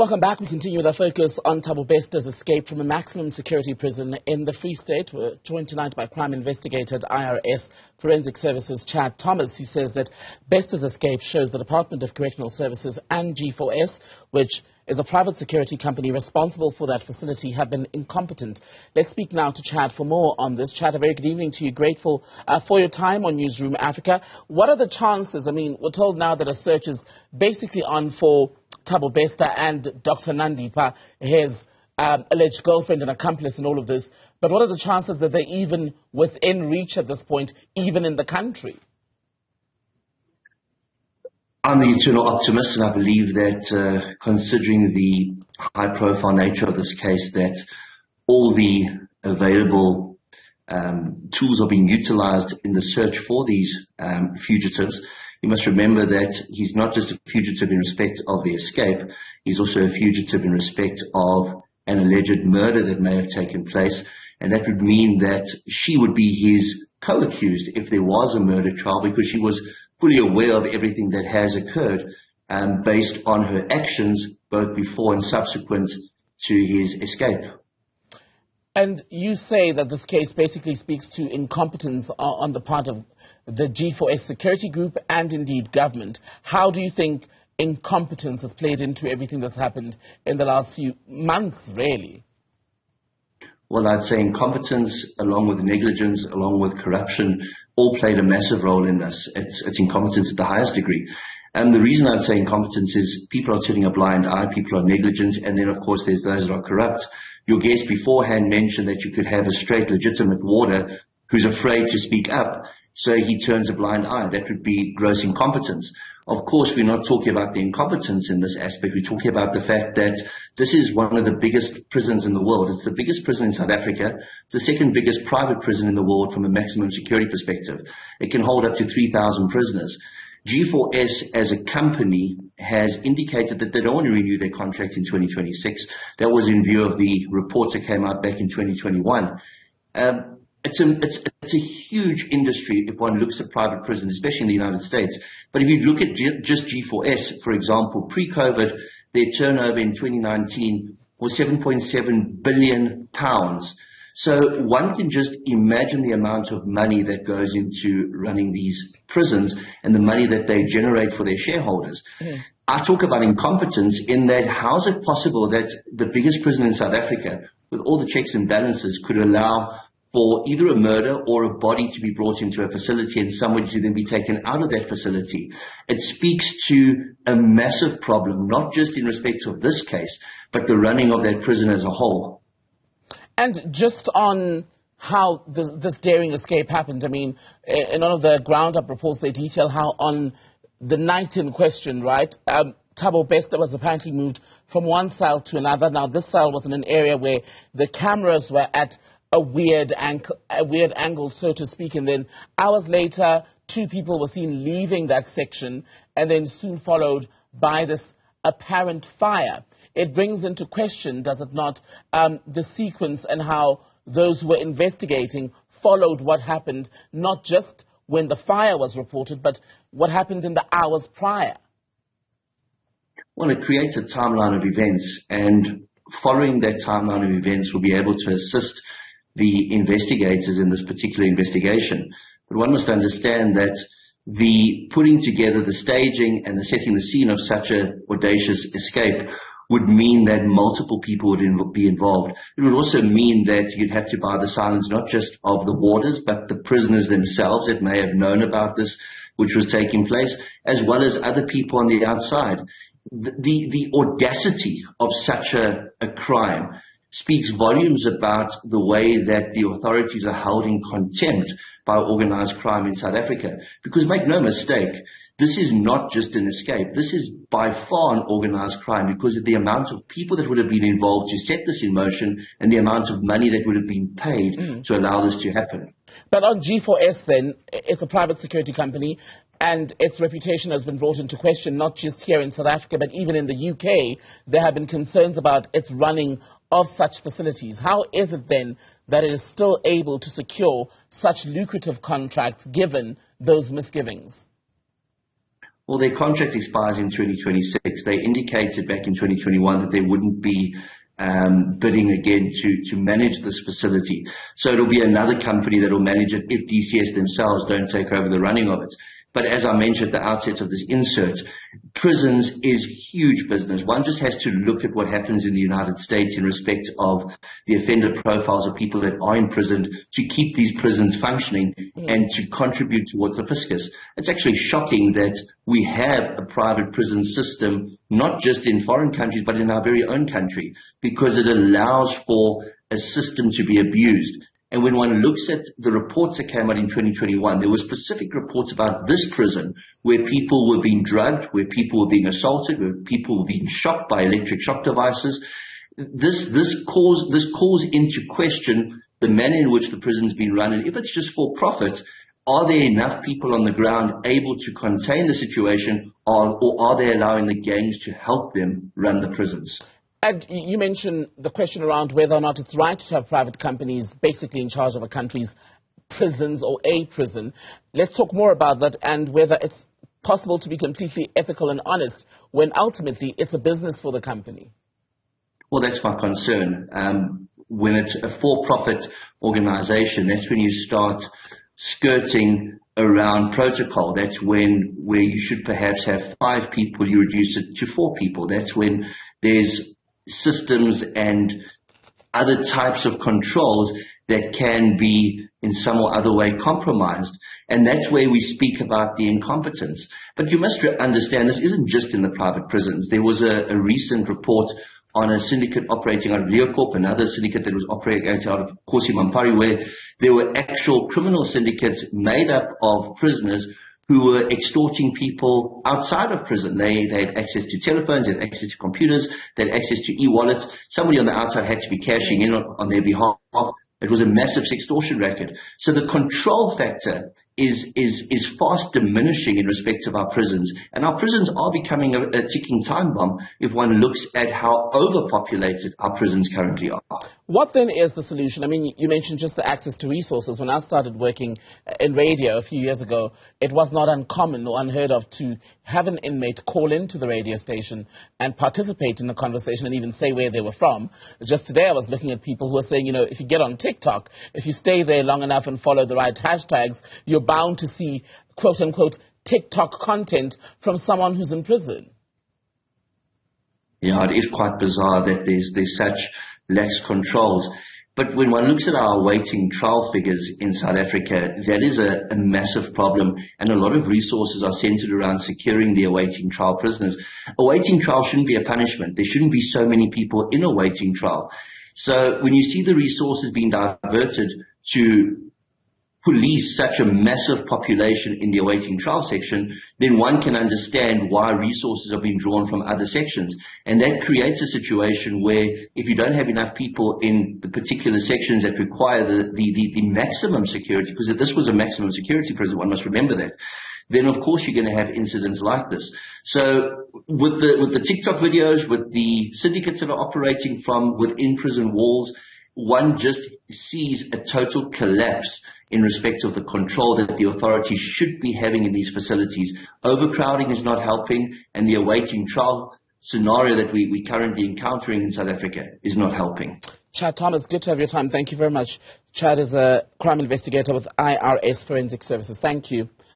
Welcome back. We continue with our focus on Thabo Bester's escape from a maximum security prison in the Free State. We're joined tonight by crime investigator at IRS Forensic Services, Chad Thomas, who says that Bester's escape shows the Department of Correctional Services and G4S, which is a private security company responsible for that facility, have been incompetent. Let's speak now to Chad for more on this. Chad, a very good evening to you. Grateful for your time on Newzroom Afrika. What are the chances? I mean, we're told now that a search is basically on for Thabo Bester and Dr. Nandipa, his alleged girlfriend and accomplice in all of this. But what are the chances that they're even within reach at this point, even in the country? I'm the eternal optimist, and I believe that considering the high-profile nature of this case, that all the available tools are being utilized in the search for these fugitives. You must remember that he's not just a fugitive in respect of the escape, he's also a fugitive in respect of an alleged murder that may have taken place, and that would mean that she would be his co-accused if there was a murder trial, because she was fully aware of everything that has occurred based on her actions both before and subsequent to his escape. And you say that this case basically speaks to incompetence on the part of the G4S security group and indeed government. How do you think incompetence has played into everything that's happened in the last few months, really? Well, I'd say incompetence, along with negligence, along with corruption, all played a massive role in this. It's incompetence at the highest degree. And the reason I'd say incompetence is people are turning a blind eye, people are negligent, and then, of course, there's those that are corrupt. Your guest beforehand mentioned that you could have a straight, legitimate warder who's afraid to speak up, so he turns a blind eye. That would be gross incompetence. Of course, we're not talking about the incompetence in this aspect. We're talking about the fact that this is one of the biggest prisons in the world. It's the biggest prison in South Africa. It's the second biggest private prison in the world from a maximum security perspective. It can hold up to 3,000 prisoners. G4S as a company has indicated that they don't want to renew their contract in 2026. That was in view of the reports that came out back in 2021. It's a huge industry if one looks at private prisons, especially in the United States. But if you look at just G4S, for example, pre-COVID, their turnover in 2019 was £7.7 billion. So one can just imagine the amount of money that goes into running these prisons and the money that they generate for their shareholders. I talk about incompetence in that how is it possible that the biggest prison in South Africa, with all the checks and balances, could allow for either a murder or a body to be brought into a facility and somebody to then be taken out of that facility? It speaks to a massive problem, not just in respect of this case, but the running of that prison as a whole. And just on how this daring escape happened, I mean, in one of the ground-up reports, they detail how on the night in question, right, Thabo Bester was apparently moved from one cell to another. Now, this cell was in an area where the cameras were at a weird angle, so to speak, and then hours later, two people were seen leaving that section, and then soon followed by this apparent fire. It brings into question, does it not, the sequence and how those who were investigating followed what happened, not just when the fire was reported, but what happened in the hours prior? Well, it creates a timeline of events, and following that timeline of events will be able to assist the investigators in this particular investigation. But one must understand that the putting together, the staging and the setting the scene of such an audacious escape would mean that multiple people would be involved. It would also mean that you'd have to buy the silence not just of the warders, but the prisoners themselves that may have known about this, which was taking place, as well as other people on the outside. The audacity of such a crime speaks volumes about the way that the authorities are held in contempt by organized crime in South Africa. Because make no mistake, this is not just an escape. This is by far an organized crime because of the amount of people that would have been involved to set this in motion and the amount of money that would have been paid to allow this to happen. But on G4S then, it's a private security company, and its reputation has been brought into question, not just here in South Africa, but even in the UK. There have been concerns about its running of such facilities. How is it then that it is still able to secure such lucrative contracts given those misgivings? Well, their contract expires in 2026. They indicated back in 2021 that they wouldn't be bidding again to manage this facility. So it'll be another company that will manage it if DCS themselves don't take over the running of it. But as I mentioned at the outset of this insert, prisons is huge business. One just has to look at what happens in the United States in respect of the offender profiles of people that are imprisoned to keep these prisons functioning and to contribute towards the fiscus. It's actually shocking that we have a private prison system, not just in foreign countries, but in our very own country, because it allows for a system to be abused. And when one looks at the reports that came out in 2021, there were specific reports about this prison where people were being drugged, where people were being assaulted, where people were being shocked by electric shock devices. This calls into question the manner in which the prison's been run. And if it's just for profit, are there enough people on the ground able to contain the situation, or are they allowing the gangs to help them run the prisons? And you mentioned the question around whether or not it's right to have private companies basically in charge of a country's prisons or a prison. Let's talk more about that and whether it's possible to be completely ethical and honest when ultimately it's a business for the company. Well, that's my concern. When it's a for-profit organization, that's when you start skirting around protocol. That's where you should perhaps have 5 people, you reduce it to 4 people. That's when there's systems and other types of controls that can be in some or other way compromised. And that's where we speak about the incompetence. But you must understand this isn't just in the private prisons. There was a recent report on a syndicate operating out of Leocorp, another syndicate that was operating out of Kosi Mampari, where there were actual criminal syndicates made up of prisoners who were extorting people outside of prison. They had access to telephones, they had access to computers, they had access to e-wallets. Somebody on the outside had to be cashing in on their behalf. It was a massive extortion racket. So the control factor is fast diminishing in respect of our prisons. And our prisons are becoming a ticking time bomb if one looks at how overpopulated our prisons currently are. What then is the solution? I mean, you mentioned just the access to resources. When I started working in radio a few years ago, it was not uncommon or unheard of to have an inmate call into the radio station and participate in the conversation and even say where they were from. Just today I was looking at people who were saying, you know, if you get on TikTok, if you stay there long enough and follow the right hashtags, you're bound to see, quote-unquote, TikTok content from someone who's in prison. Yeah, it is quite bizarre that there's such lax controls. But when one looks at our awaiting trial figures in South Africa, that is a massive problem, and a lot of resources are centered around securing the awaiting trial prisoners. Awaiting trial shouldn't be a punishment. There shouldn't be so many people in awaiting trial. So when you see the resources being diverted to police such a massive population in the awaiting trial section, then one can understand why resources are being drawn from other sections. And that creates a situation where if you don't have enough people in the particular sections that require the maximum security, because if this was a maximum security prison, one must remember that, then of course you're going to have incidents like this. So with the TikTok videos, with the syndicates that are operating from within prison walls, one just sees a total collapse in respect of the control that the authorities should be having in these facilities. Overcrowding is not helping, and the awaiting trial scenario that we're currently encountering in South Africa is not helping. Chad Thomas, good to have your time. Thank you very much. Chad is a crime investigator with IRS Forensic Services. Thank you.